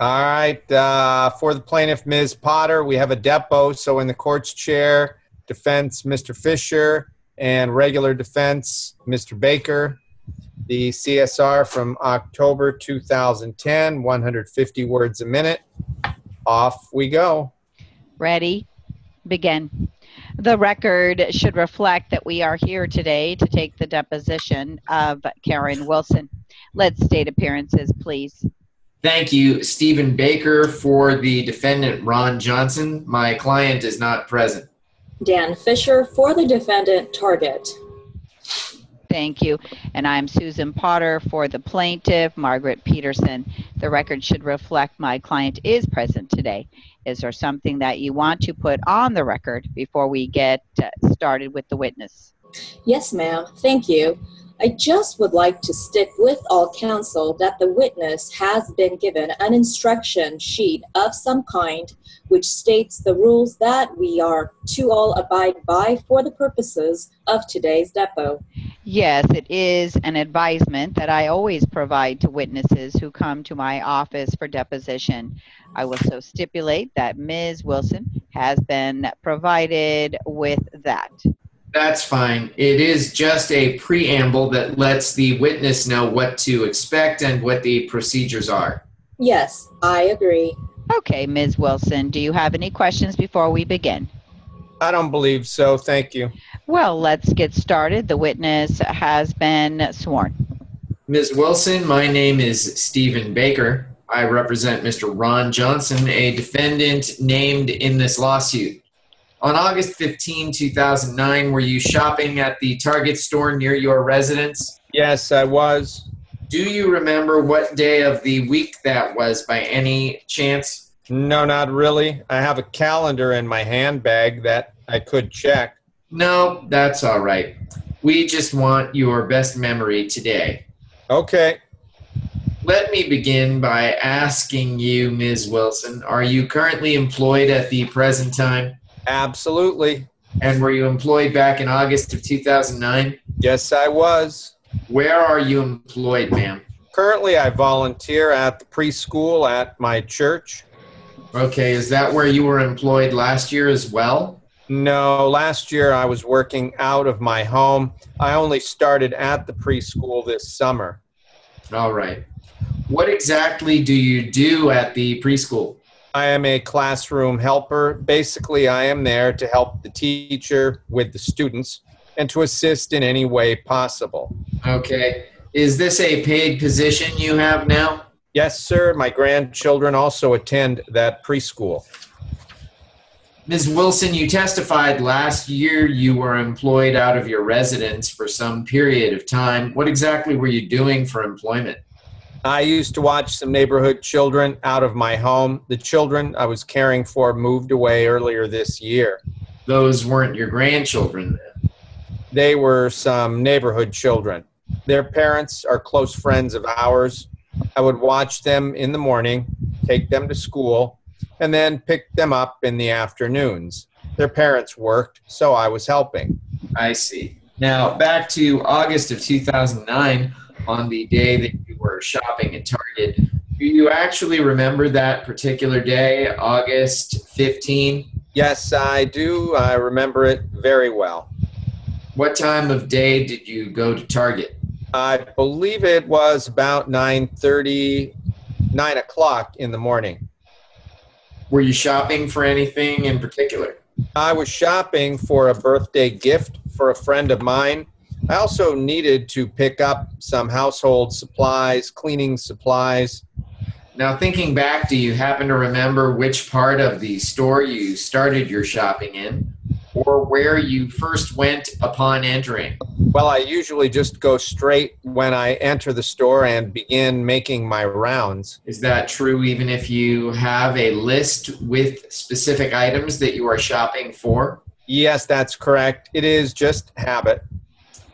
All right. For the plaintiff, Ms. Potter, we have a depo. So in the court's chair, defense, Mr. Fisher, and regular defense, Mr. Baker. The CSR from October 2010, 150 words a minute. Off we go. Ready? Begin. The record should reflect that we are here today to take the deposition of Karen Wilson. Let's state appearances, please. Thank you, Stephen Baker, for the defendant, Ron Johnson. My client is not present. Dan Fisher for the defendant, Target. Thank you. And I'm Susan Potter for the plaintiff, Margaret Peterson. The record should reflect my client is present today. Is there something that you want to put on the record before we get started with the witness? Yes, ma'am. Thank you. I just would like to stick with all counsel that the witness has been given an instruction sheet of some kind which states the rules that we are to all abide by for the purposes of today's depo. Yes, it is an advisement that I always provide to witnesses who come to my office for deposition. I will so stipulate that Ms. Wilson has been provided with that. That's fine. It is just a preamble that lets the witness know what to expect and what the procedures are. Yes, I agree. Okay, Ms. Wilson, do you have any questions before we begin? I don't believe so. Thank you. Well, let's get started. The witness has been sworn. Ms. Wilson, my name is Stephen Baker. I represent Mr. Ron Johnson, a defendant named in this lawsuit. On August 15, 2009, were you shopping at the Target store near your residence? Yes, I was. Do you remember what day of the week that was by any chance? No, not really. I have a calendar in my handbag that I could check. No, that's all right. We just want your best memory today. Okay. Let me begin by asking you, Ms. Wilson, are you currently employed at the present time? Absolutely. And were you employed back in August of 2009? Yes, I was. Where are you employed, ma'am? Currently, I volunteer at the preschool at my church. Okay, is that where you were employed last year as well? No, last year I was working out of my home. I only started at the preschool this summer. All right. What exactly do you do at the preschool? I am a classroom helper. Basically, I am there to help the teacher with the students and to assist in any way possible. Okay. Is this a paid position you have now? Yes, sir. My grandchildren also attend that preschool. Ms. Wilson, you testified last year you were employed out of your residence for some period of time. What exactly were you doing for employment? I used to watch some neighborhood children out of my home. The children I was caring for moved away earlier this year. Those weren't your grandchildren then? They were some neighborhood children. Their parents are close friends of ours. I would watch them in the morning, take them to school, and then pick them up in the afternoons. Their parents worked, so I was helping. I see. Now, back to August of 2009, on the day that you were shopping at Target, do you actually remember that particular day, August 15? Yes, I do. I remember it very well. What time of day did you go to Target? I believe it was about 9:30, 9 o'clock in the morning. Were you shopping for anything in particular? I was shopping for a birthday gift for a friend of mine. I also needed to pick up some household supplies, cleaning supplies. Now, thinking back, do you happen to remember which part of the store you started your shopping in, or where you first went upon entering? Well, I usually just go straight when I enter the store and begin making my rounds. Is that true even if you have a list with specific items that you are shopping for? Yes, that's correct. It is just habit.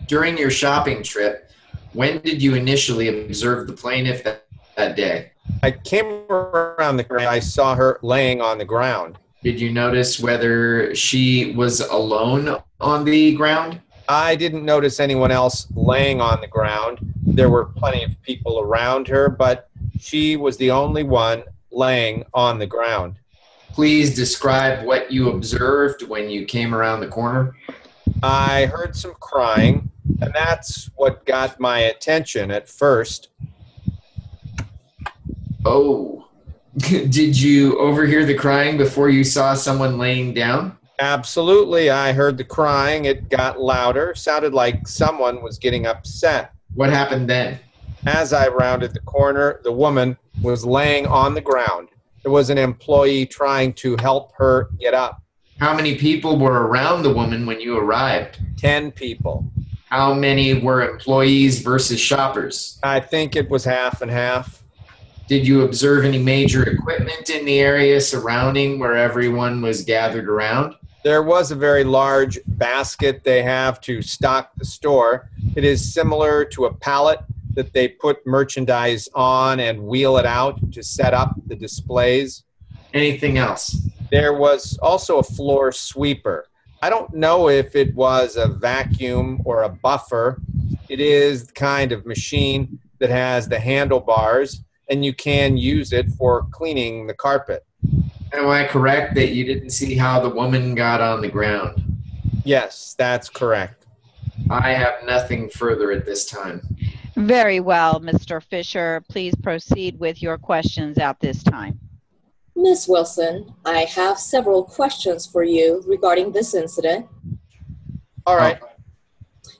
During your shopping trip, when did you initially observe the plaintiff that day? I came around the corner. I saw her laying on the ground. Did you notice whether she was alone on the ground? I didn't notice anyone else laying on the ground. There were plenty of people around her, but she was the only one laying on the ground. Please describe what you observed when you came around the corner. I heard some crying, and that's what got my attention at first. Oh, did you overhear the crying before you saw someone laying down? Absolutely, I heard the crying. It got louder, sounded like someone was getting upset. What happened then? As I rounded the corner, the woman was laying on the ground. There was an employee trying to help her get up. How many people were around the woman when you arrived? 10 people. How many were employees versus shoppers? I think it was half and half. Did you observe any major equipment in the area surrounding where everyone was gathered around? There was a very large basket they have to stock the store. It is similar to a pallet that they put merchandise on and wheel it out to set up the displays. Anything else? There was also a floor sweeper. I don't know if it was a vacuum or a buffer. It is the kind of machine that has the handlebars, and you can use it for cleaning the carpet. Am I correct that you didn't see how the woman got on the ground? Yes, that's correct. I have nothing further at this time. Very well, Mr. Fisher. Please proceed with your questions at this time. Miss Wilson, I have several questions for you regarding this incident. All right.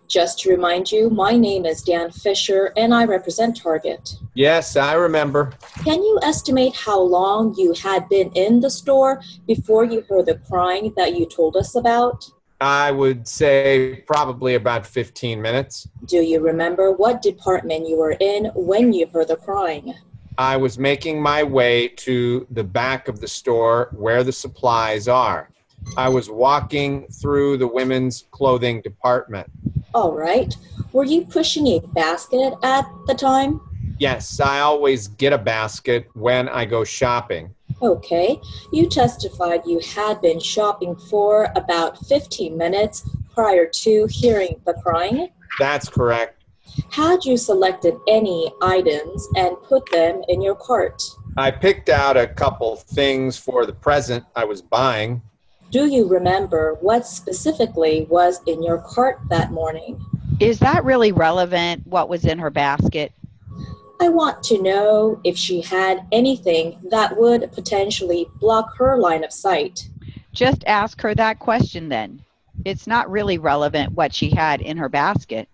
Just to remind you, my name is Dan Fisher and I represent Target. Yes, I remember. Can you estimate how long you had been in the store before you heard the crying that you told us about? I would say probably about 15 minutes. Do you remember what department you were in when you heard the crying? I was making my way to the back of the store where the supplies are. I was walking through the women's clothing department. All right. Were you pushing a basket at the time? Yes, I always get a basket when I go shopping. Okay. You testified you had been shopping for about 15 minutes prior to hearing the crying. That's correct. Had you selected any items and put them in your cart? I picked out a couple things for the present I was buying. Do you remember what specifically was in your cart that morning? Is that really relevant, what was in her basket? I want to know if she had anything that would potentially block her line of sight. Just ask her that question then. It's not really relevant what she had in her basket.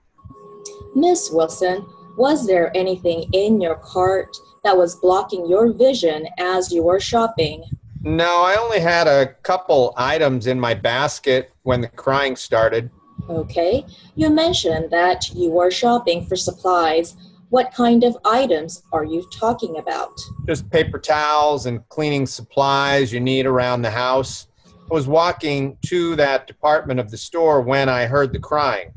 Miss Wilson, was there anything in your cart that was blocking your vision as you were shopping? No, I only had a couple items in my basket when the crying started. Okay. You mentioned that you were shopping for supplies. What kind of items are you talking about? Just paper towels and cleaning supplies you need around the house. I was walking to that department of the store when I heard the crying.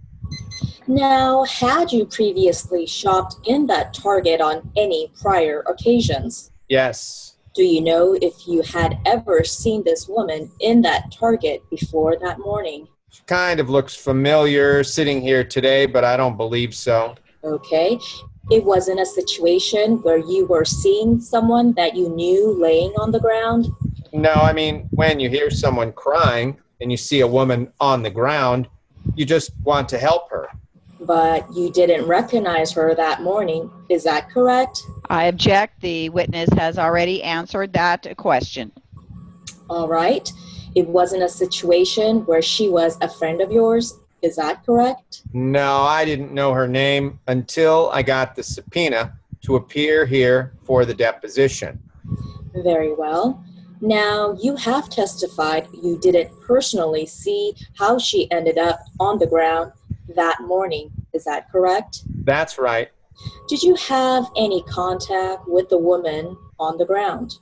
Now, had you previously shopped in that Target on any prior occasions? Yes. Do you know if you had ever seen this woman in that Target before that morning? She kind of looks familiar sitting here today, but I don't believe so. Okay. It wasn't a situation where you were seeing someone that you knew laying on the ground? No, I mean, when you hear someone crying and you see a woman on the ground, you just want to help her. But you didn't recognize her that morning. Is that correct? I object. The witness has already answered that question. All right. It wasn't a situation where she was a friend of yours. Is that correct? No, I didn't know her name until I got the subpoena to appear here for the deposition. Very well. Now, you have testified you didn't personally see how she ended up on the ground that morning. Is that correct? That's right. Did you have any contact with the woman on the ground?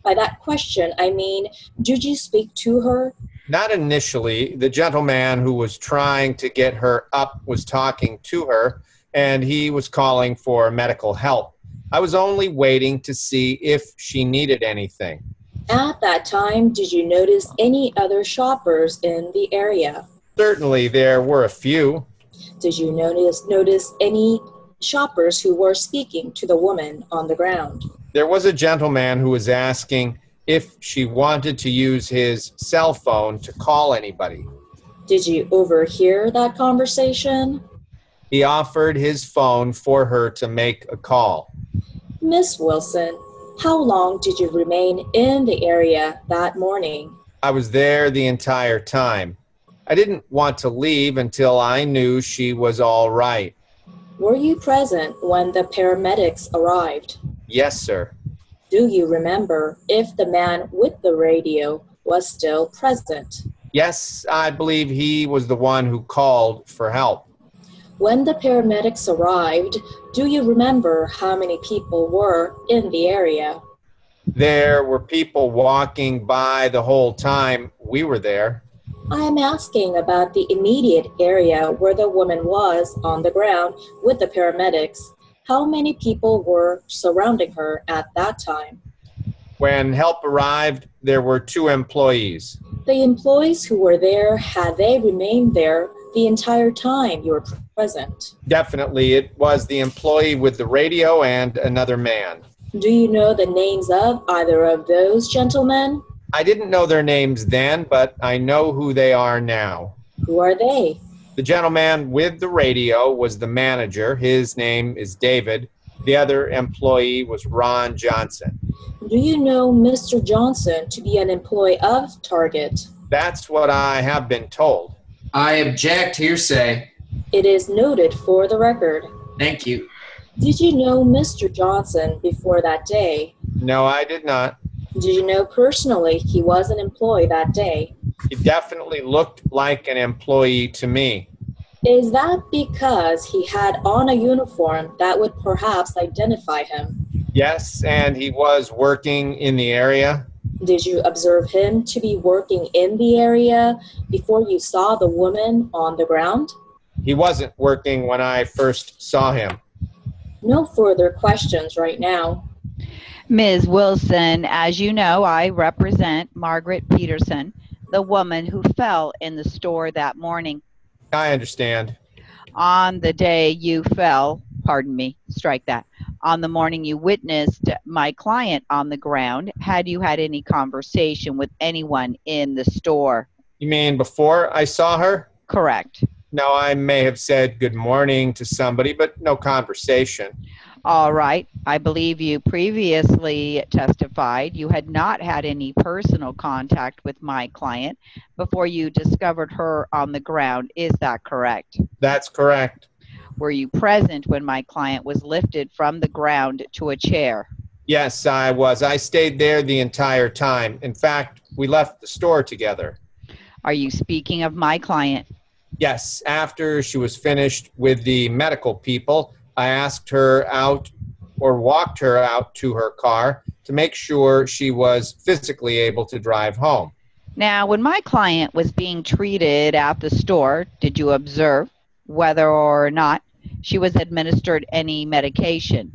By that question, I mean, did you speak to her? Not initially. The gentleman who was trying to get her up was talking to her, and he was calling for medical help. I was only waiting to see if she needed anything. At that time, did you notice any other shoppers in the area? Certainly, there were a few. Did you notice any shoppers who were speaking to the woman on the ground? There was a gentleman who was asking if she wanted to use his cell phone to call anybody. Did you overhear that conversation? He offered his phone for her to make a call. Miss Wilson, how long did you remain in the area that morning? I was there the entire time. I didn't want to leave until I knew she was all right. Were you present when the paramedics arrived? Yes, sir. Do you remember if the man with the radio was still present? Yes, I believe he was the one who called for help. When the paramedics arrived, do you remember how many people were in the area? There were people walking by the whole time we were there. I am asking about the immediate area where the woman was on the ground with the paramedics. How many people were surrounding her at that time? When help arrived, there were 2 employees. The employees who were there, had they remained there the entire time you were present? Definitely, it was the employee with the radio and another man. Do you know the names of either of those gentlemen? I didn't know their names then, but I know who they are now. Who are they? The gentleman with the radio was the manager. His name is David. The other employee was Ron Johnson. Do you know Mr. Johnson to be an employee of Target? That's what I have been told. I object, hearsay. It is noted for the record. Thank you. Did you know Mr. Johnson before that day? No, I did not. Did you know personally he was an employee that day? He definitely looked like an employee to me. Is that because he had on a uniform that would perhaps identify him? Yes, and he was working in the area. Did you observe him to be working in the area before you saw the woman on the ground? He wasn't working when I first saw him. No further questions right now. Ms. Wilson, as you know, I represent Margaret Peterson, the woman who fell in the store that morning. I understand. On the day you fell, pardon me, strike that. On the morning you witnessed my client on the ground, had you had any conversation with anyone in the store? You mean before I saw her? Correct. No, I may have said good morning to somebody, but no conversation. All right. I believe you previously testified you had not had any personal contact with my client before you discovered her on the ground. Is that correct? That's correct. Were you present when my client was lifted from the ground to a chair? Yes, I was. I stayed there the entire time. In fact, we left the store together. Are you speaking of my client? Yes, after she was finished with the medical people, I asked her out or walked her out to her car to make sure she was physically able to drive home. Now, when my client was being treated at the store, did you observe whether or not she was administered any medication?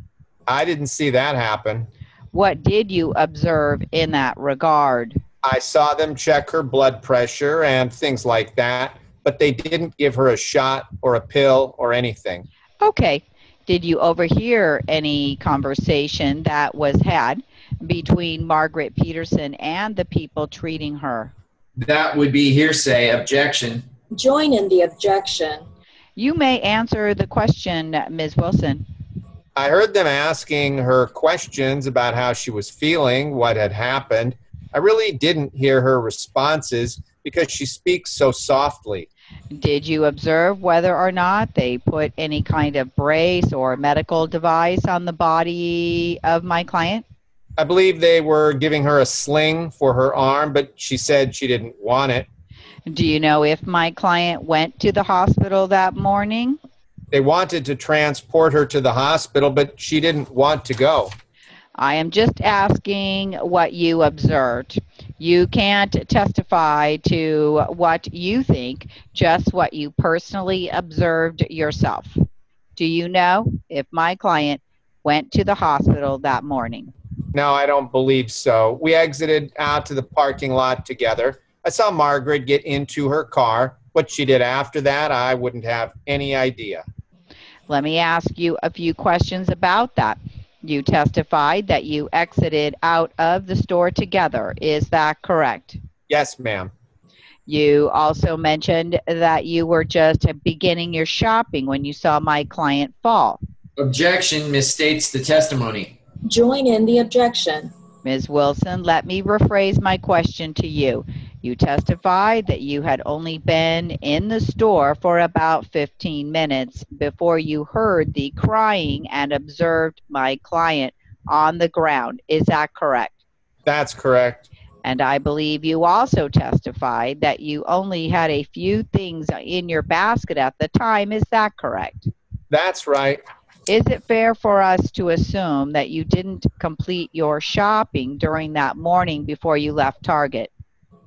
I didn't see that happen. What did you observe in that regard? I saw them check her blood pressure and things like that, but they didn't give her a shot or a pill or anything. Okay. Did you overhear any conversation that was had between Margaret Peterson and the people treating her? That would be hearsay. Objection. Join in the objection. You may answer the question, Ms. Wilson. I heard them asking her questions about how she was feeling, what had happened. I really didn't hear her responses because she speaks so softly. Did you observe whether or not they put any kind of brace or medical device on the body of my client? I believe they were giving her a sling for her arm, but she said she didn't want it. Do you know if my client went to the hospital that morning? They wanted to transport her to the hospital, but she didn't want to go. I am just asking what you observed. You can't testify to what you think, just what you personally observed yourself. Do you know if my client went to the hospital that morning? No, I don't believe so. We exited out to the parking lot together. I saw Margaret get into her car. What she did after that, I wouldn't have any idea. Let me ask you a few questions about that. You testified that you exited out of the store together. Is that correct? Yes, ma'am. You also mentioned that you were just beginning your shopping when you saw my client fall. Objection misstates the testimony. Join in the objection. Ms. Wilson, let me rephrase my question to you. You testified that you had only been in the store for about 15 minutes before you heard the crying and observed my client on the ground. Is that correct? That's correct. And I believe you also testified that you only had a few things in your basket at the time. Is that correct? That's right. Is it fair for us to assume that you didn't complete your shopping during that morning before you left Target?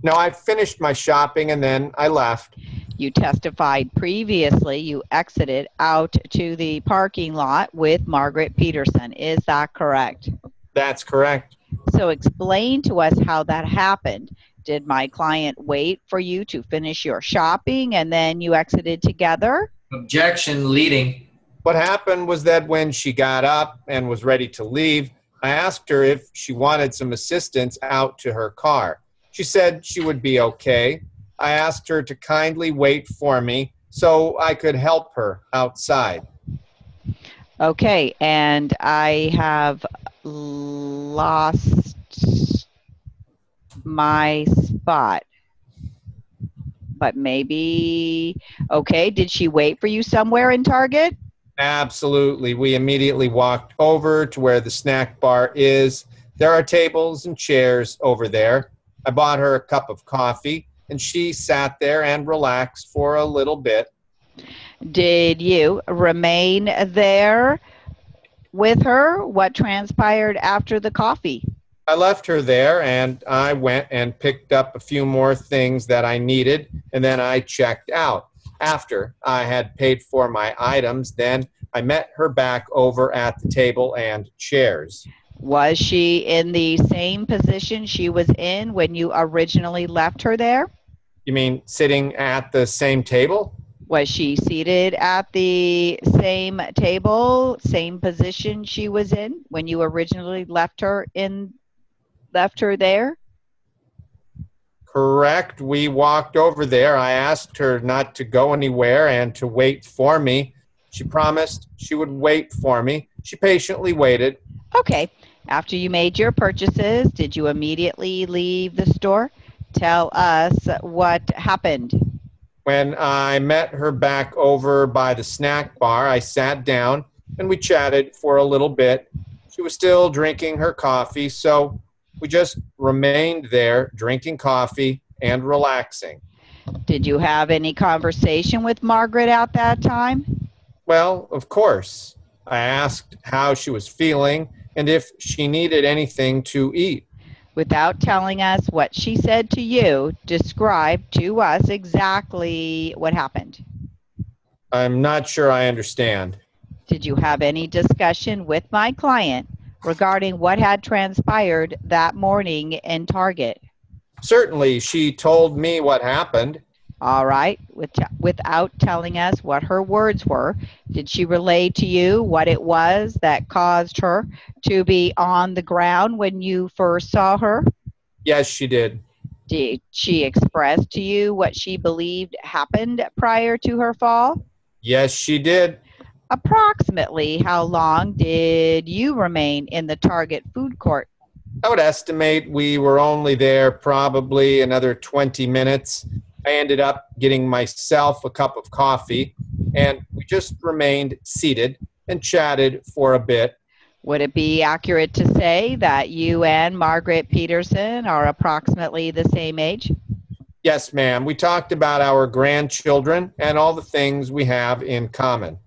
No, I finished my shopping and then I left. You testified previously you exited out to the parking lot with Margaret Peterson. Is that correct? That's correct. So explain to us how that happened. Did my client wait for you to finish your shopping and then you exited together? Objection leading. What happened was that when she got up and was ready to leave, I asked her if she wanted some assistance out to her car. She said she would be okay. I asked her to kindly wait for me so I could help her outside. Okay, and I have lost my spot. But maybe, okay, did she wait for you somewhere in Target? Absolutely. We immediately walked over to where the snack bar is. There are tables and chairs over there. I bought her a cup of coffee, and she sat there and relaxed for a little bit. Did you remain there with her? What transpired after the coffee? I left her there, and I went and picked up a few more things that I needed, and then I checked out. After I had paid for my items, then I met her back over at the table and chairs. Was she in the same position she was in when you originally left her there? You mean sitting at the same table? Was she seated at the same table, same position she was in when you originally left her there? Correct. We walked over there. I asked her not to go anywhere and to wait for me. She promised she would wait for me. She patiently waited. Okay. After you made your purchases, did you immediately leave the store? Tell us what happened. When I met her back over by the snack bar, I sat down and we chatted for a little bit. She was still drinking her coffee, so we just remained there drinking coffee and relaxing. Did you have any conversation with Margaret at that time? Well, of course. I asked how she was feeling and if she needed anything to eat. Without telling us what she said to you, describe to us exactly what happened. I'm not sure I understand. Did you have any discussion with my client regarding what had transpired that morning in Target? Certainly, she told me what happened. All right. Without telling us what her words were, did she relay to you what it was that caused her to be on the ground when you first saw her? Yes, she did. Did she express to you what she believed happened prior to her fall? Yes, she did. Approximately how long did you remain in the Target food court? I would estimate we were only there probably another 20 minutes. I ended up getting myself a cup of coffee, and we just remained seated and chatted for a bit. Would it be accurate to say that you and Margaret Peterson are approximately the same age? Yes, ma'am. We talked about our grandchildren and all the things we have in common.